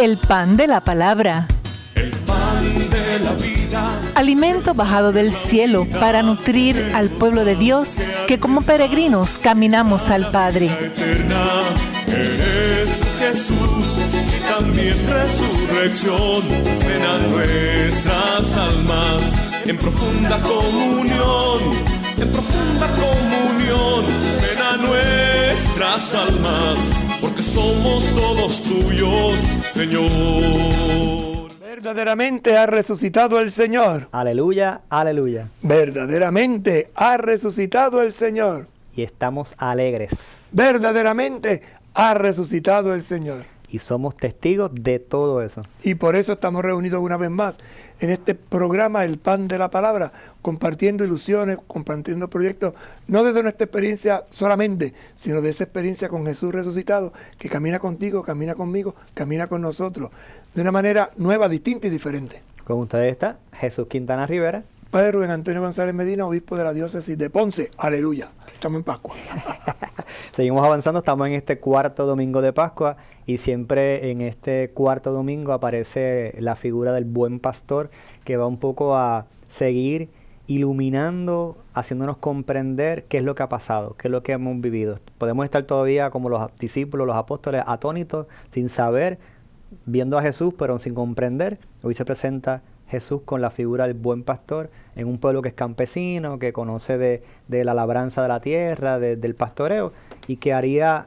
El pan de la palabra. El pan de la vida. Alimento bajado del cielo para nutrir al pueblo de Dios que como peregrinos caminamos al Padre. Eterna eres Jesús, y también resurrección. Ven a nuestras almas en profunda comunión, en profunda comunión. Ven a nuestras almas, porque somos todos tuyos, Señor. Verdaderamente ha resucitado el Señor. Aleluya, aleluya. Verdaderamente ha resucitado el Señor. Y estamos alegres. Verdaderamente ha resucitado el Señor. Y somos testigos de todo eso. Y por eso estamos reunidos una vez más en este programa El Pan de la Palabra, compartiendo ilusiones, compartiendo proyectos, no desde nuestra experiencia solamente, sino de esa experiencia con Jesús resucitado, que camina contigo, camina conmigo, camina con nosotros, de una manera nueva, distinta y diferente. Con ustedes está Jesús Quintana Rivera. Padre Rubén Antonio González Medina, obispo de la diócesis de Ponce. Aleluya. Estamos en Pascua. Seguimos avanzando, estamos en este cuarto domingo de Pascua y siempre en este cuarto domingo aparece la figura del buen pastor que va un poco a seguir iluminando, haciéndonos comprender qué es lo que ha pasado, qué es lo que hemos vivido. Podemos estar todavía como los discípulos, los apóstoles, atónitos, sin saber, viendo a Jesús pero sin comprender. Hoy se presenta Jesús con la figura del buen pastor en un pueblo que es campesino, que conoce de la labranza de la tierra, del pastoreo, y que haría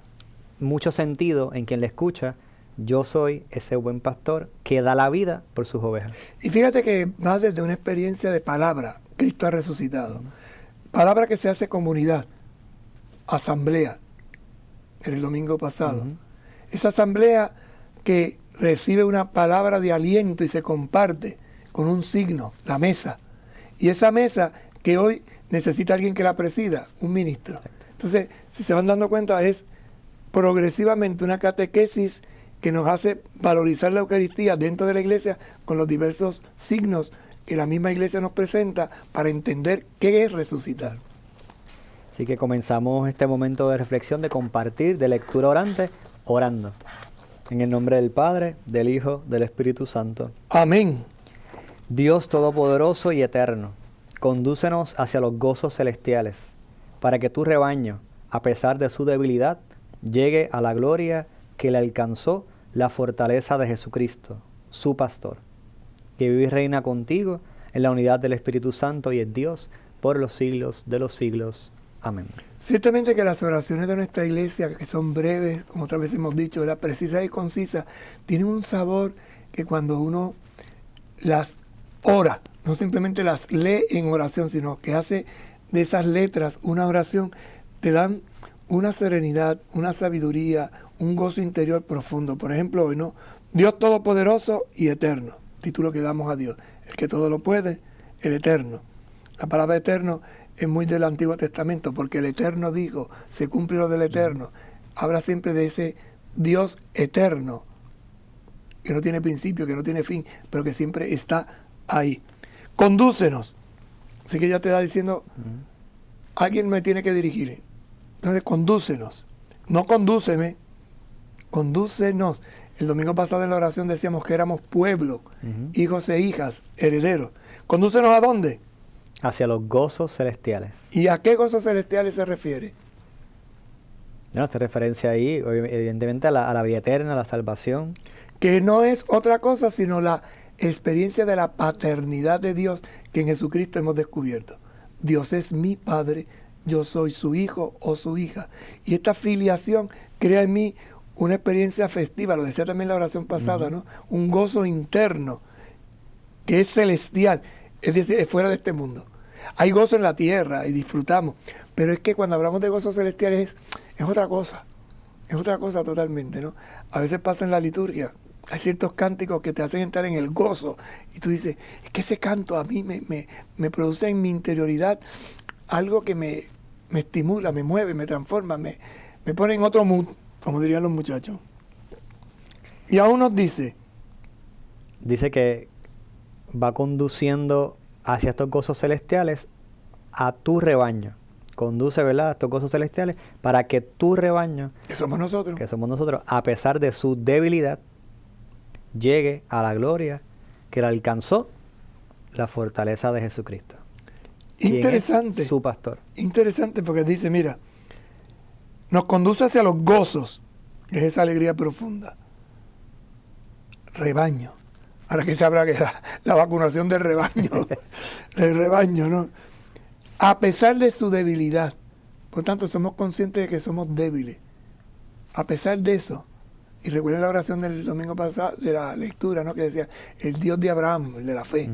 mucho sentido en quien le escucha. Yo soy ese buen pastor que da la vida por sus ovejas. Y fíjate que va desde una experiencia de palabra. Cristo ha resucitado. Palabra que se hace comunidad, asamblea, el domingo pasado. Esa asamblea que recibe una palabra de aliento y se comparte con un signo, la mesa. Y esa mesa que hoy necesita alguien que la presida, un ministro. Entonces, si se van dando cuenta, es progresivamente una catequesis que nos hace valorizar la Eucaristía dentro de la iglesia con los diversos signos que la misma iglesia nos presenta para entender qué es resucitar. Así que comenzamos este momento de reflexión, de compartir, de lectura orante, orando. En el nombre del Padre, del Hijo, del Espíritu Santo. Amén. Dios Todopoderoso y Eterno, condúcenos hacia los gozos celestiales, para que tu rebaño, a pesar de su debilidad, llegue a la gloria que le alcanzó la fortaleza de Jesucristo, su pastor, que vive y reina contigo en la unidad del Espíritu Santo y es Dios por los siglos de los siglos. Amén. Ciertamente que las oraciones de nuestra iglesia, que son breves, como otra vez hemos dicho, ¿verdad?, precisas y concisas, tienen un sabor que cuando uno las ora, no simplemente las lee en oración, sino que hace de esas letras una oración, te dan una serenidad, una sabiduría, un gozo interior profundo. Por ejemplo, hoy, ¿no? Dios Todopoderoso y Eterno, título que damos a Dios, el que todo lo puede, el Eterno. La palabra eterno es muy del Antiguo Testamento, porque el Eterno dijo, se cumple lo del Eterno. Habla siempre de ese Dios eterno, que no tiene principio, que no tiene fin, pero que siempre está ahí. Condúcenos. Así que ya te está diciendo, alguien me tiene que dirigir. Entonces, condúcenos. No condúceme, condúcenos. El domingo pasado en la oración decíamos que éramos pueblo, hijos e hijas, herederos. ¿Condúcenos a dónde? Hacia los gozos celestiales. ¿Y a qué gozos celestiales se refiere? No, hace referencia ahí, evidentemente, a la vida eterna, a la salvación. Que no es otra cosa sino la experiencia de la paternidad de Dios que en Jesucristo hemos descubierto. Dios es mi Padre, yo soy su hijo o su hija. Y esta filiación crea en mí una experiencia festiva, lo decía también la oración pasada, ¿no? Un gozo interno que es celestial, es decir, es fuera de este mundo. Hay gozo en la tierra y disfrutamos, pero es que cuando hablamos de gozo celestial es otra cosa totalmente, ¿no? A veces pasa en la liturgia, hay ciertos cánticos que te hacen entrar en el gozo y tú dices, es que ese canto a mí me produce en mi interioridad algo que me estimula, me mueve, me transforma, me pone en otro mood, como dirían los muchachos. Y aún nos dice que va conduciendo hacia estos gozos celestiales a tu rebaño. Conduce, ¿verdad?, a estos gozos celestiales para que tu rebaño, que somos nosotros, a pesar de su debilidad, llegue a la gloria que le alcanzó la fortaleza de Jesucristo. Interesante. Es su pastor. Interesante porque dice, mira, nos conduce hacia los gozos, que es esa alegría profunda. Rebaño. Ahora que se habla que la vacunación del rebaño, del rebaño, ¿no? A pesar de su debilidad. Por tanto, somos conscientes de que somos débiles. A pesar de eso, y recuerden la oración del domingo pasado, de la lectura, ¿no? Que decía, el Dios de Abraham, el de la fe,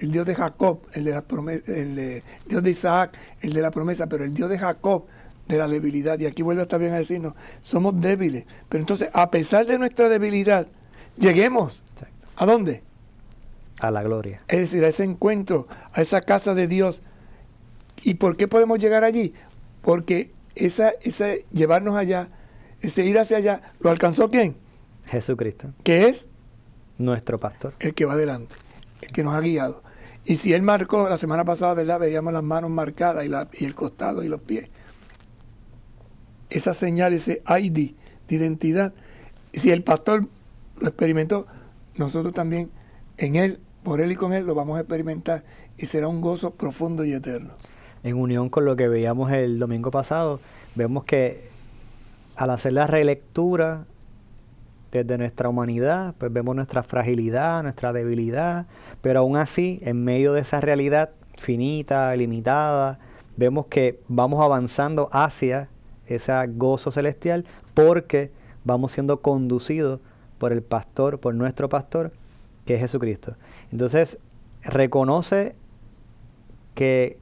el Dios de Jacob, el de la promesa, Dios de Isaac, el de la promesa, pero el Dios de Jacob, de la debilidad. Y aquí vuelve también a decirnos, somos débiles. Pero entonces, a pesar de nuestra debilidad, lleguemos. Exacto. ¿A dónde? A la gloria. Es decir, a ese encuentro, a esa casa de Dios. ¿Y por qué podemos llegar allí? Porque ese llevarnos allá, ese ir hacia allá, ¿lo alcanzó quién? Jesucristo. Que es Nuestro pastor. el que va adelante, el que nos ha guiado. Y si Él marcó, la semana pasada, ¿verdad? Veíamos las manos marcadas y el costado y los pies. Esa señal, ese ID de identidad. Si el pastor lo experimentó, nosotros también en Él, por Él y con Él, lo vamos a experimentar. Y será un gozo profundo y eterno. En unión con lo que veíamos el domingo pasado, vemos que al hacer la relectura desde nuestra humanidad, pues vemos nuestra fragilidad, nuestra debilidad, pero aún así, en medio de esa realidad finita, limitada, vemos que vamos avanzando hacia ese gozo celestial porque vamos siendo conducidos por el pastor, por nuestro pastor, que es Jesucristo. Entonces, reconoce que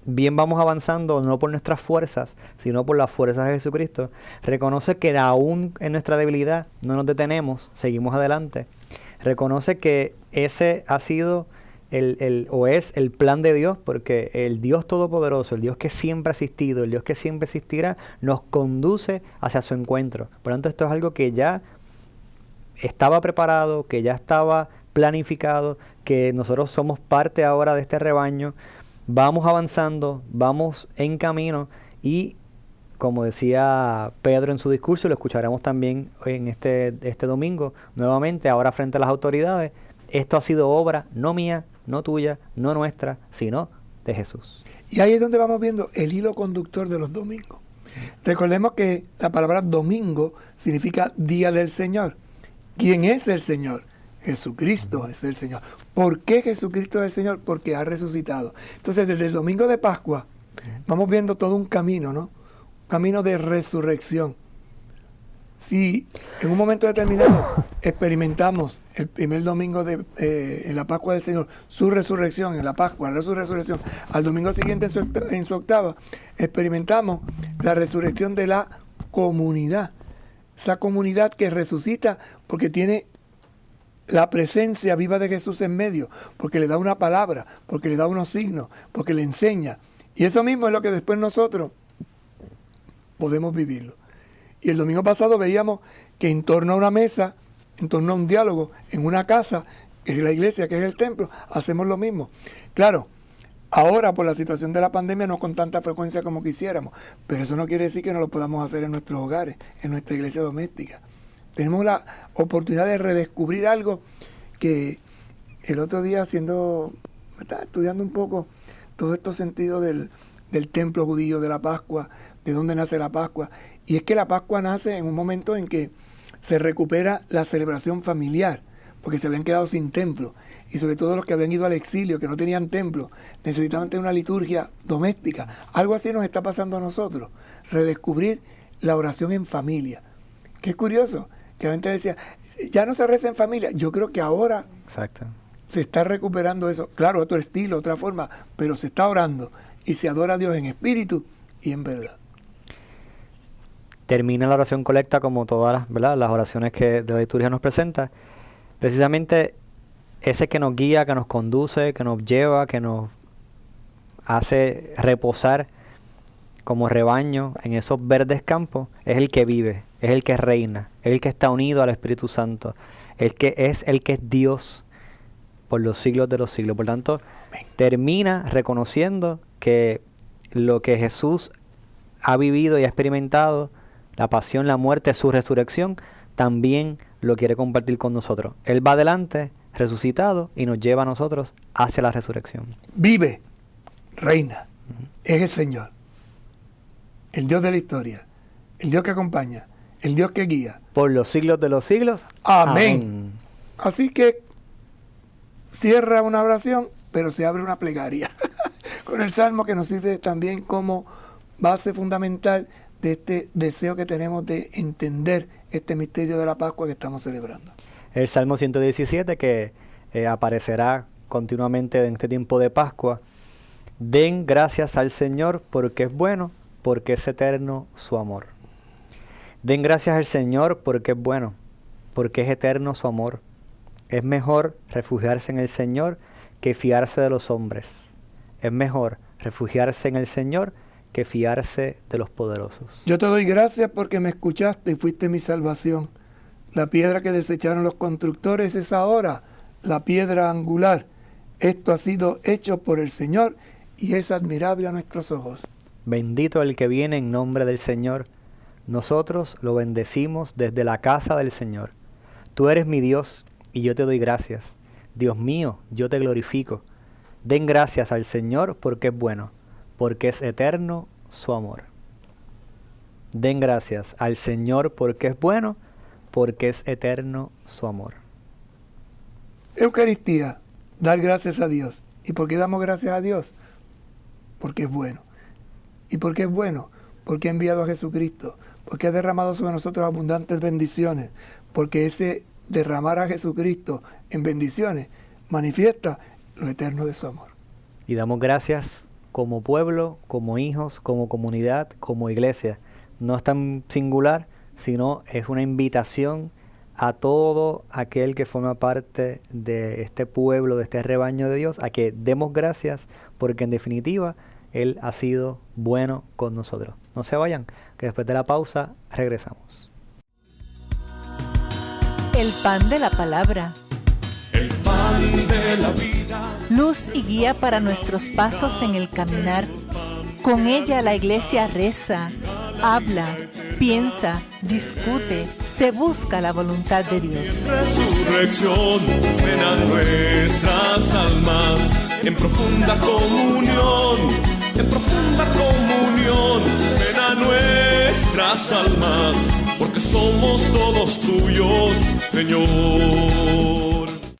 bien vamos avanzando no por nuestras fuerzas, sino por las fuerzas de Jesucristo. Reconoce que aún en nuestra debilidad no nos detenemos, seguimos adelante. Reconoce que ese ha sido es el plan de Dios, porque el Dios Todopoderoso, el Dios que siempre ha existido, el Dios que siempre existirá, nos conduce hacia su encuentro. Por lo tanto, esto es algo que ya estaba preparado, que ya estaba planificado, que nosotros somos parte ahora de este rebaño. Vamos avanzando, vamos en camino y, como decía Pedro en su discurso, y lo escucharemos también en este domingo, nuevamente, ahora frente a las autoridades, esto ha sido obra no mía, no tuya, no nuestra, sino de Jesús. Y ahí es donde vamos viendo el hilo conductor de los domingos. Recordemos que la palabra domingo significa día del Señor. ¿Quién es el Señor? Jesucristo es el Señor. ¿Por qué Jesucristo es el Señor? Porque ha resucitado. Entonces, desde el domingo de Pascua, vamos viendo todo un camino, ¿no? Un camino de resurrección. Si en un momento determinado experimentamos el primer domingo en la Pascua del Señor, su resurrección, en la Pascua, su resurrección, al domingo siguiente en su octava, experimentamos la resurrección de la comunidad. Esa comunidad que resucita porque tiene la presencia viva de Jesús en medio, porque le da una palabra, porque le da unos signos, porque le enseña. Y eso mismo es lo que después nosotros podemos vivirlo. Y el domingo pasado veíamos que en torno a una mesa, en torno a un diálogo, en una casa, que es la iglesia, que es el templo, hacemos lo mismo. Claro, ahora por la situación de la pandemia no con tanta frecuencia como quisiéramos, pero eso no quiere decir que no lo podamos hacer en nuestros hogares, en nuestra iglesia doméstica. Tenemos la oportunidad de redescubrir algo que el otro día estudiando un poco todos estos sentidos del templo judío, de la Pascua, de dónde nace la Pascua. Y es que la Pascua nace en un momento en que se recupera la celebración familiar, porque se habían quedado sin templo. Y sobre todo los que habían ido al exilio, que no tenían templo, necesitaban tener una liturgia doméstica. Algo así nos está pasando a nosotros, redescubrir la oración en familia. Qué curioso, que la gente decía, ya no se reza en familia. Yo creo que ahora Exacto. se está recuperando eso. Claro, otro estilo, otra forma, pero se está orando y se adora a Dios en espíritu y en verdad. Termina la oración colecta como todas las oraciones que de la liturgia nos presenta. Precisamente ese que nos guía, que nos conduce, que nos lleva, que nos hace reposar como rebaño en esos verdes campos, es el que vive, es el que reina, es el que está unido al Espíritu Santo, el que es Dios por los siglos de los siglos. Por tanto, termina reconociendo que lo que Jesús ha vivido y ha experimentado, la pasión, la muerte, su resurrección, también lo quiere compartir con nosotros. Él va adelante, resucitado, y nos lleva a nosotros hacia la resurrección. Vive, reina, es el Señor, el Dios de la historia, el Dios que acompaña, el Dios que guía. Por los siglos de los siglos. Amén. Así que cierra una oración, pero se abre una plegaria con el Salmo, que nos sirve también como base fundamental de este deseo que tenemos de entender este misterio de la Pascua que estamos celebrando. El Salmo 117, que aparecerá continuamente en este tiempo de Pascua. Den gracias al Señor porque es bueno, porque es eterno su amor. Den gracias al Señor porque es bueno, porque es eterno su amor. Es mejor refugiarse en el Señor que fiarse de los hombres. Es mejor refugiarse en el Señor que fiarse de los poderosos. Yo te doy gracias porque me escuchaste y fuiste mi salvación. La piedra que desecharon los constructores es ahora la piedra angular. Esto ha sido hecho por el Señor y es admirable a nuestros ojos. Bendito el que viene en nombre del Señor. Nosotros lo bendecimos desde la casa del Señor. Tú eres mi Dios y yo te doy gracias. Dios mío, yo te glorifico. Den gracias al Señor porque es bueno, porque es eterno su amor. Den gracias al Señor porque es bueno, porque es eterno su amor. Eucaristía, dar gracias a Dios. ¿Y por qué damos gracias a Dios? Porque es bueno. ¿Y por qué es bueno? Porque ha enviado a Jesucristo, porque ha derramado sobre nosotros abundantes bendiciones, porque ese derramar a Jesucristo en bendiciones manifiesta lo eterno de su amor. Y damos gracias como pueblo, como hijos, como comunidad, como iglesia. No es tan singular, sino es una invitación a todo aquel que forma parte de este pueblo, de este rebaño de Dios, a que demos gracias, porque en definitiva Él ha sido bueno con nosotros. No se vayan, que después de la pausa regresamos. El pan de la palabra. El pan de la vida. Luz y guía para nuestros pasos en el caminar. Con ella la iglesia reza, habla, piensa, discute, se busca la voluntad de Dios. Resurrección, ven a nuestras almas en profunda comunión, ven a nuestras almas, porque somos todos tuyos, Señor.